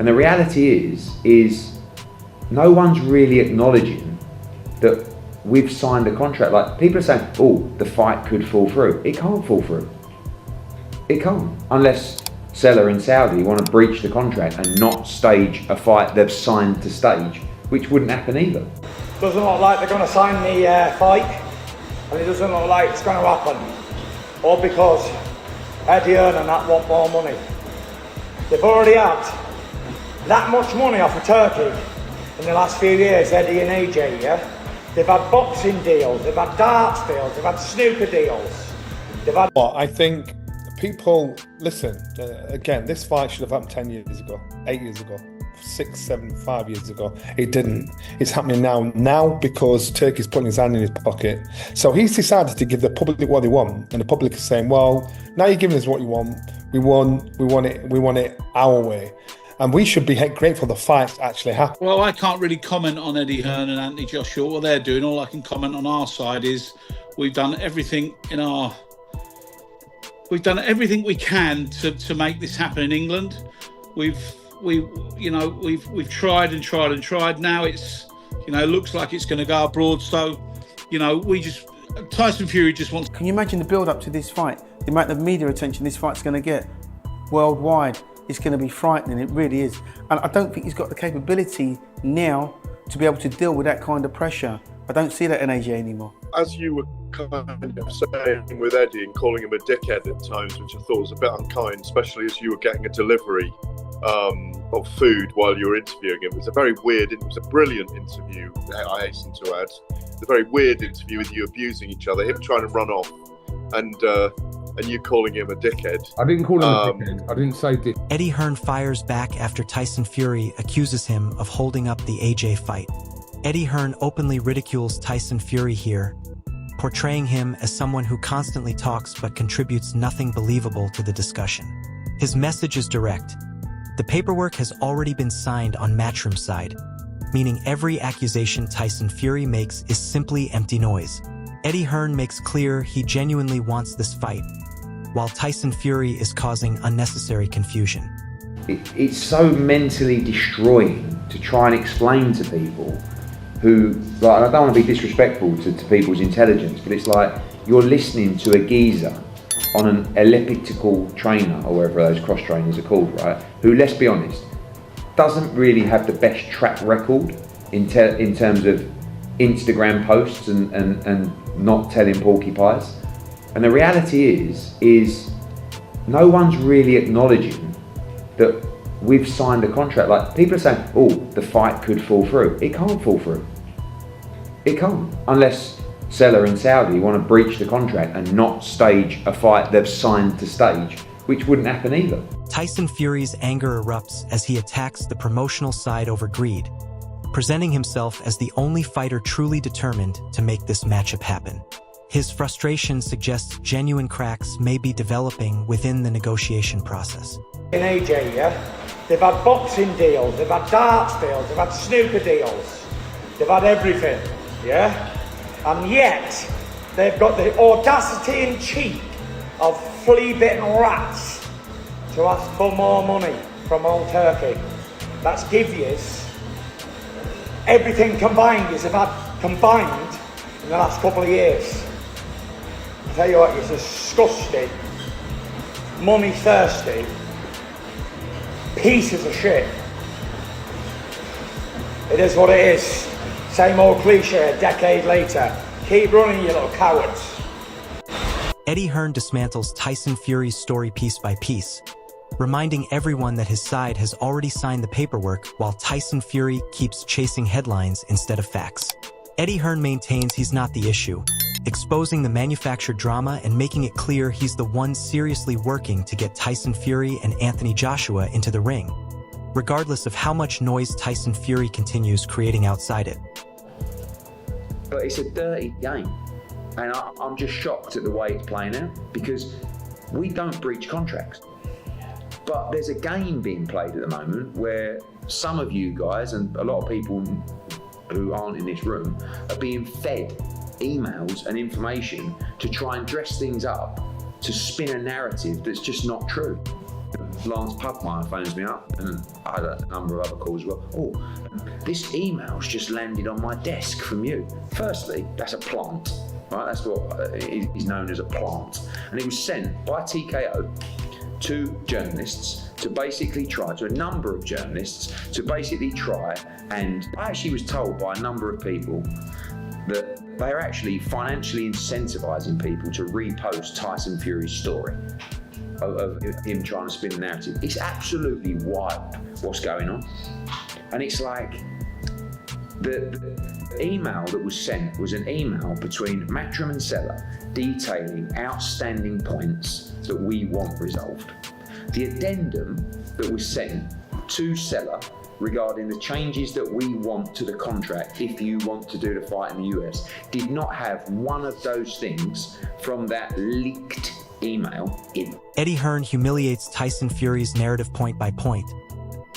And the reality is no one's really acknowledging that we've signed a contract. Like, people are saying, oh, the fight could fall through. It can't fall through. It can't, unless Seller and Saudi want to breach the contract and not stage a fight they've signed to stage, which wouldn't happen either. Doesn't look like they're going to sign the fight, and it doesn't look like it's going to happen. All because Eddie Hearn and that want more money. They've already had that much money off of Turkey in the last few years, Eddie and AJ, yeah? They've had boxing deals, they've had darts deals, they've had snooker deals. They've had... Well, I think people, listen, again, this fight should have happened 10 years ago, 8 years ago, 6, 7, 5 years ago. It didn't. It's happening now because Turkey's putting his hand in his pocket. So he's decided to give the public what they want, and the public is saying, well, now you're giving us what you want. We want it our way. And we should be grateful the fight actually happened. Well, I can't really comment on Eddie Hearn and Anthony Joshua, what they're doing. All I can comment on our side is we've done everything we can to make this happen in England. We've tried and tried and tried. Now it's, looks like it's going to go abroad. So, Tyson Fury just wants... Can you imagine the build up to this fight? The amount of media attention this fight's going to get worldwide. It's going to be frightening, it really is. And I don't think he's got the capability now to be able to deal with that kind of pressure. I don't see that in AJ anymore. As you were kind of saying with Eddie and calling him a dickhead at times, which I thought was a bit unkind, especially as you were getting a delivery of food while you were interviewing him. It was a brilliant interview, I hasten to add. It's a very weird interview with you abusing each other, him trying to run off and you calling him a dickhead. I didn't call him a dickhead. I didn't say dick. Eddie Hearn fires back after Tyson Fury accuses him of holding up the AJ fight. Eddie Hearn openly ridicules Tyson Fury here, portraying him as someone who constantly talks but contributes nothing believable to the discussion. His message is direct. The paperwork has already been signed on Matchroom side, meaning every accusation Tyson Fury makes is simply empty noise. Eddie Hearn makes clear he genuinely wants this fight, while Tyson Fury is causing unnecessary confusion. It's so mentally destroying to try and explain to people who, like, I don't want to be disrespectful to people's intelligence, but it's like you're listening to a geezer on an elliptical trainer, or whatever those cross trainers are called, right? Who, let's be honest, doesn't really have the best track record in terms of Instagram posts and not telling porcupines. And the reality is no one's really acknowledging that we've signed a contract. Like, people are saying, oh, the fight could fall through. It can't fall through. It can't, unless Seller and Saudi want to breach the contract and not stage a fight they've signed to stage, which wouldn't happen either. Tyson Fury's anger erupts as he attacks the promotional side over greed, presenting himself as the only fighter truly determined to make this matchup happen. His frustration suggests genuine cracks may be developing within the negotiation process. In AJ, yeah? They've had boxing deals, they've had darts deals, they've had snooker deals, they've had everything, yeah? And yet, they've got the audacity and cheek of flea-bitten rats to ask for more money from old Turkey. That's give yous. Everything combined is about combined in the last couple of years. I tell you what, it's disgusting, money thirsty, pieces of shit. It is what it is. Same old cliche a decade later. Keep running, you little cowards. Eddie Hearn dismantles Tyson Fury's story piece by piece, reminding everyone that his side has already signed the paperwork while Tyson Fury keeps chasing headlines instead of facts. Eddie Hearn maintains he's not the issue, exposing the manufactured drama and making it clear he's the one seriously working to get Tyson Fury and Anthony Joshua into the ring, regardless of how much noise Tyson Fury continues creating outside it. But it's a dirty game, and I'm just shocked at the way it's playing out, because we don't breach contracts. But there's a game being played at the moment where some of you guys, and a lot of people who aren't in this room, are being fed emails and information to try and dress things up, to spin a narrative that's just not true. Lance Pugmire phones me up, and I had a number of other calls as well. Oh, this email's just landed on my desk from you. Firstly, that's a plant, right? That's what is known as a plant. And it was sent by TKO to journalists to basically try, to a number of journalists, to basically try, and I actually was told by a number of people that they are actually financially incentivizing people to repost Tyson Fury's story of him trying to spin the narrative. It's absolutely wild what's going on. And it's like, the email that was sent was an email between Matchroom and seller detailing outstanding points that we want resolved. The addendum that was sent to seller regarding the changes that we want to the contract if you want to do the fight in the US did not have one of those things from that leaked email in. Eddie Hearn humiliates Tyson Fury's narrative point by point,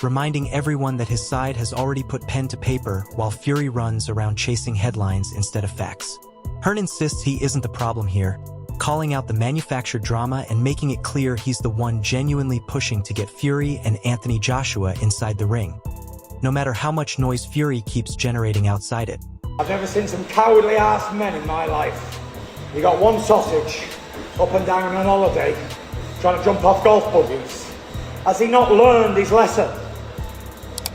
reminding everyone that his side has already put pen to paper while Fury runs around chasing headlines instead of facts. Hearn insists he isn't the problem here, calling out the manufactured drama and making it clear he's the one genuinely pushing to get Fury and Anthony Joshua inside the ring, no matter how much noise Fury keeps generating outside it. I've never seen some cowardly ass men in my life. You got one sausage, up and down on holiday, trying to jump off golf buggies. Has he not learned his lesson?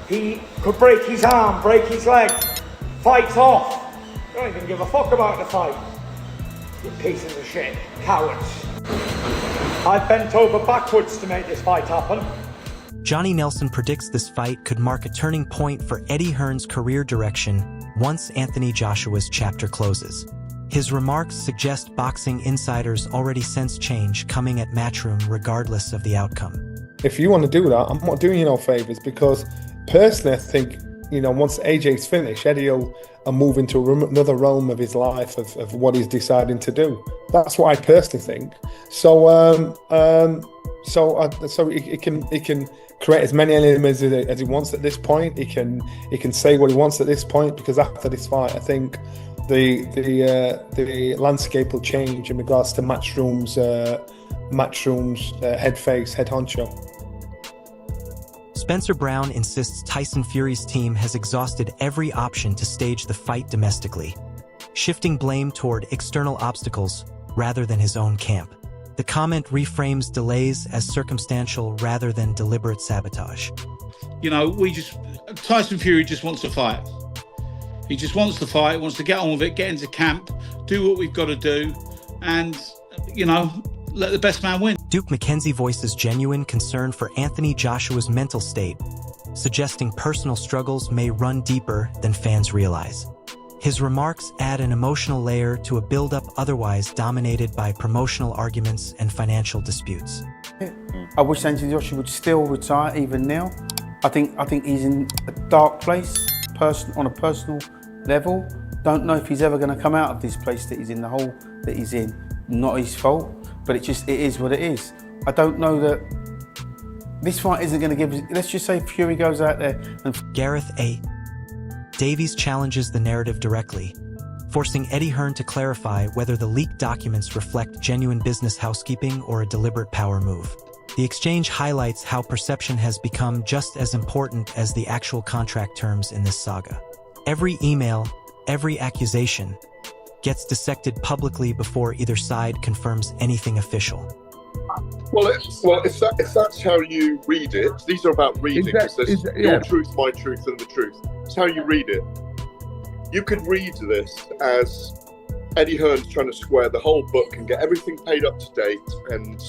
He could break his arm, break his leg, fight off. Don't even give a fuck about the fight. You pieces of shit, cowards. I've bent over backwards to make this fight happen. Johnny Nelson predicts this fight could mark a turning point for Eddie Hearn's career direction once Anthony Joshua's chapter closes. His remarks suggest boxing insiders already sense change coming at Matchroom regardless of the outcome. If you want to do that, I'm not doing you no favours, because personally I think, once AJ's finished, Eddie will move into another realm of his life, of what he's deciding to do. That's what I personally think. So he can create as many enemies as he wants at this point. He can say what he wants at this point, because after this fight, I think the landscape will change in regards to Matchroom's head honcho. Spencer Brown insists Tyson Fury's team has exhausted every option to stage the fight domestically, shifting blame toward external obstacles rather than his own camp. The comment reframes delays as circumstantial rather than deliberate sabotage. Tyson Fury just wants to fight. He just wants to fight, wants to get on with it, get into camp, do what we've got to do, and, let the best man win. Duke McKenzie voices genuine concern for Anthony Joshua's mental state, suggesting personal struggles may run deeper than fans realize. His remarks add an emotional layer to a build-up otherwise dominated by promotional arguments and financial disputes. I wish Anthony Joshua would still retire even now. I think he's in a dark place, on a personal level. Don't know if he's ever going to come out of this place that he's in, the hole that he's in. Not his fault, but it is what it is. I don't know that this fight isn't going to give. Let's just say Fury goes out there and Gareth A. Davies challenges the narrative directly, forcing Eddie Hearn to clarify whether the leaked documents reflect genuine business housekeeping or a deliberate power move. The exchange highlights how perception has become just as important as the actual contract terms in this saga. Every email, every accusation, gets dissected publicly before either side confirms anything official. Well, if that's how you read it, these are about reading. Your truth, my truth, and the truth. It's how you read it. You could read this as Eddie Hearn's trying to square the whole book and get everything paid up to date and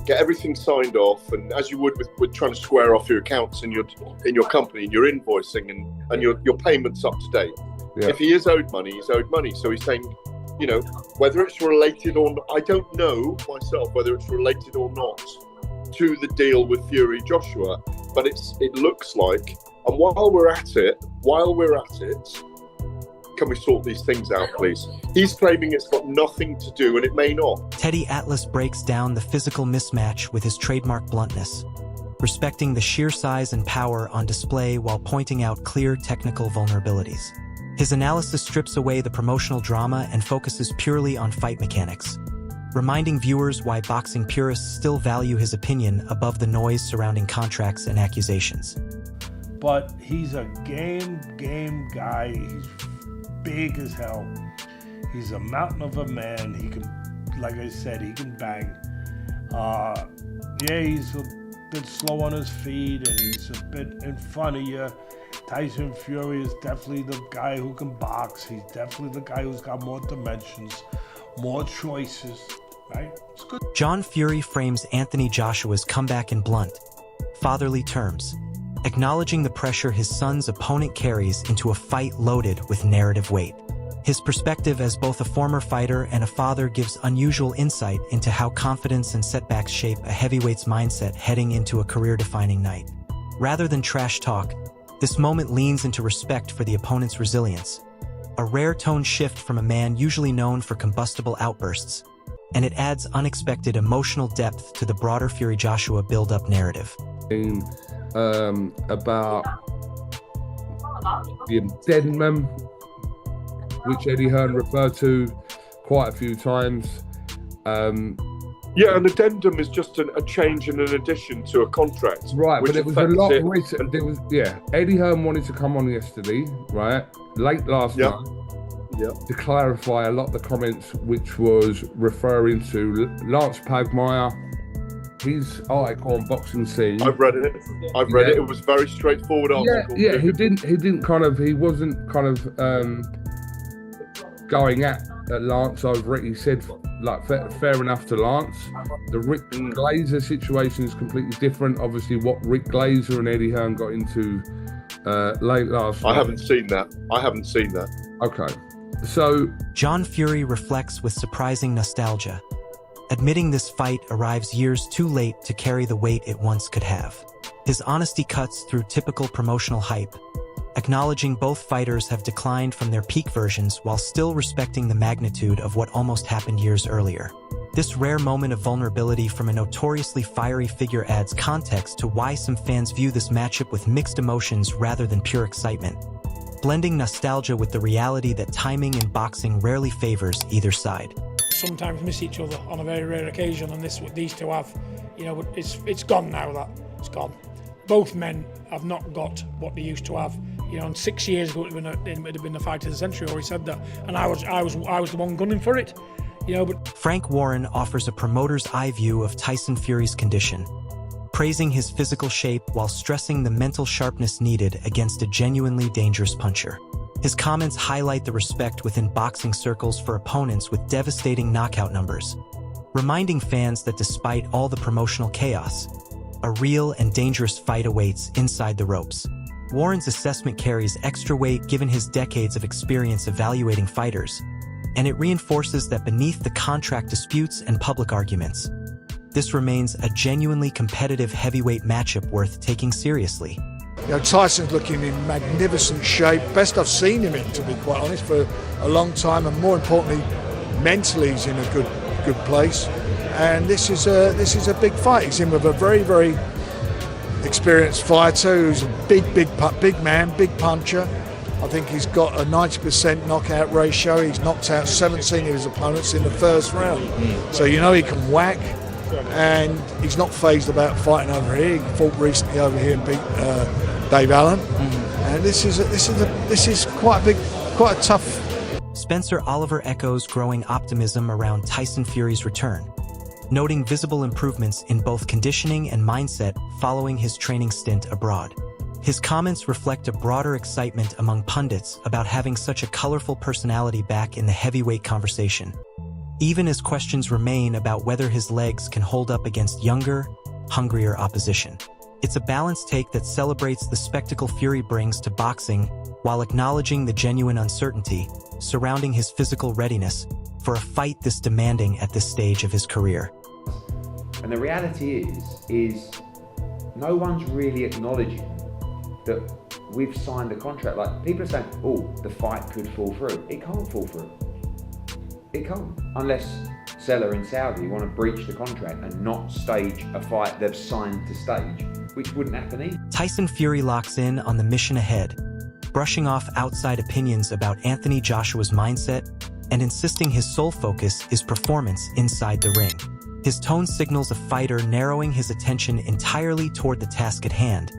get everything signed off, and as you would with trying to square off your accounts in your company and your invoicing and your payments up to date. Yeah. If he is owed money, he's owed money. So he's saying, whether it's related or not, I don't know myself whether it's related or not to the deal with Fury Joshua, but it looks like. And while we're at it, can we sort these things out, please? He's claiming it's got nothing to do, and it may not. Teddy Atlas breaks down the physical mismatch with his trademark bluntness, respecting the sheer size and power on display while pointing out clear technical vulnerabilities. His analysis strips away the promotional drama and focuses purely on fight mechanics, reminding viewers why boxing purists still value his opinion above the noise surrounding contracts and accusations. But he's a game guy. He's big as hell. He's a mountain of a man. He can, like I said, he can bang. Yeah, he's a bit slow on his feet and he's a bit in front of you. Tyson Fury is definitely the guy who can box. He's definitely the guy who's got more dimensions, more choices, right? It's good. John Fury frames Anthony Joshua's comeback in blunt, fatherly terms, acknowledging the pressure his son's opponent carries into a fight loaded with narrative weight. His perspective as both a former fighter and a father gives unusual insight into how confidence and setbacks shape a heavyweight's mindset heading into a career-defining night. Rather than trash talk, this moment leans into respect for the opponent's resilience, a rare tone shift from a man usually known for combustible outbursts, and it adds unexpected emotional depth to the broader Fury-Joshua build-up narrative. About the addendum, which Eddie Hearn referred to quite a few times. Yeah, an addendum is just a change and an addition to a contract. Right, which but it was a lot affects of recent. There was, yeah, Eddie Hearn wanted to come on yesterday, right? Late last night. To clarify a lot of the comments, which was referring to Lance Pagmire, his article on Boxing Scene. I've read it. I've read it. It was a very straightforward article. Yeah, he wasn't kind of going at Lance over it. He said, like, fair enough to Lance. The Rick Glazer situation is completely different. Obviously, what Rick Glazer and Eddie Hearn got into late last night. I haven't seen that. Okay. So John Fury reflects with surprising nostalgia, admitting this fight arrives years too late to carry the weight it once could have. His honesty cuts through typical promotional hype, acknowledging both fighters have declined from their peak versions while still respecting the magnitude of what almost happened years earlier. This rare moment of vulnerability from a notoriously fiery figure adds context to why some fans view this matchup with mixed emotions rather than pure excitement, blending nostalgia with the reality that timing in boxing rarely favors either side. Sometimes miss each other on a very rare occasion, and these two have, but it's gone now. It's gone. Both men have not got what they used to have. And 6 years ago it would have been the fight of the century. Already said that, and I was the one gunning for it. But Frank Warren offers a promoter's eye view of Tyson Fury's condition, praising his physical shape while stressing the mental sharpness needed against a genuinely dangerous puncher. His comments highlight the respect within boxing circles for opponents with devastating knockout numbers, reminding fans that despite all the promotional chaos, a real and dangerous fight awaits inside the ropes. Warren's assessment carries extra weight given his decades of experience evaluating fighters, and it reinforces that beneath the contract disputes and public arguments, this remains a genuinely competitive heavyweight matchup worth taking seriously. Tyson's looking in magnificent shape, best I've seen him in, to be quite honest, for a long time, and more importantly, mentally he's in a good place. And this is a big fight. He's in with a very, very experienced fighter who's a big man, big puncher. I think he's got a 90% knockout ratio. He's knocked out 17 of his opponents in the first round. So he can whack, and he's not phased about fighting over here. He fought recently over here and beat Dave Allen. And this is quite a tough. Spencer Oliver echoes growing optimism around Tyson Fury's return, noting visible improvements in both conditioning and mindset following his training stint abroad. His comments reflect a broader excitement among pundits about having such a colorful personality back in the heavyweight conversation, even as questions remain about whether his legs can hold up against younger, hungrier opposition. It's a balanced take that celebrates the spectacle Fury brings to boxing while acknowledging the genuine uncertainty surrounding his physical readiness for a fight this demanding at this stage of his career. And the reality is no one's really acknowledging that we've signed a contract. Like, people are saying, oh, the fight could fall through. It can't fall through. It can't. Unless Seller in Saudi want to breach the contract and not stage a fight they've signed to stage, which wouldn't happen either. Tyson Fury locks in on the mission ahead, brushing off outside opinions about Anthony Joshua's mindset and insisting his sole focus is performance inside the ring. His tone signals a fighter narrowing his attention entirely toward the task at hand,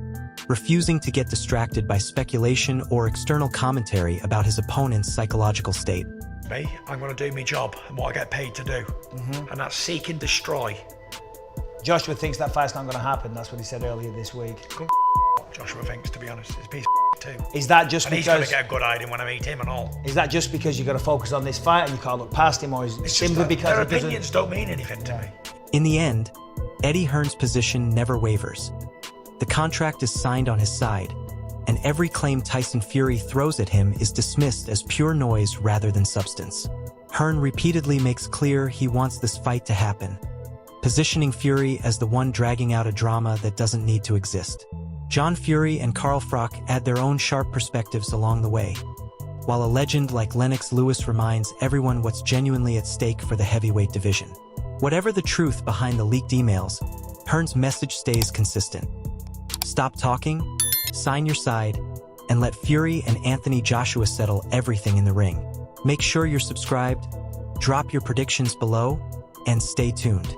refusing to get distracted by speculation or external commentary about his opponent's psychological state. Me, I'm going to do my job and what I get paid to do, and that's seek and destroy. Joshua thinks that fight's not going to happen. That's what he said earlier this week. Joshua thinks, to be honest, he's a piece of too. Is that just and because... he's going to get a good hiding when I meet him and all. Is that just because you've got to focus on this fight and you can't look past him, or is it simply because... Their opinions don't mean anything to me. In the end, Eddie Hearn's position never wavers. The contract is signed on his side, and every claim Tyson Fury throws at him is dismissed as pure noise rather than substance. Hearn repeatedly makes clear he wants this fight to happen, positioning Fury as the one dragging out a drama that doesn't need to exist. John Fury and Carl Froch add their own sharp perspectives along the way, while a legend like Lennox Lewis reminds everyone what's genuinely at stake for the heavyweight division. Whatever the truth behind the leaked emails, Hearn's message stays consistent. Stop talking, sign your side, and let Fury and Anthony Joshua settle everything in the ring. Make sure you're subscribed, drop your predictions below, and stay tuned.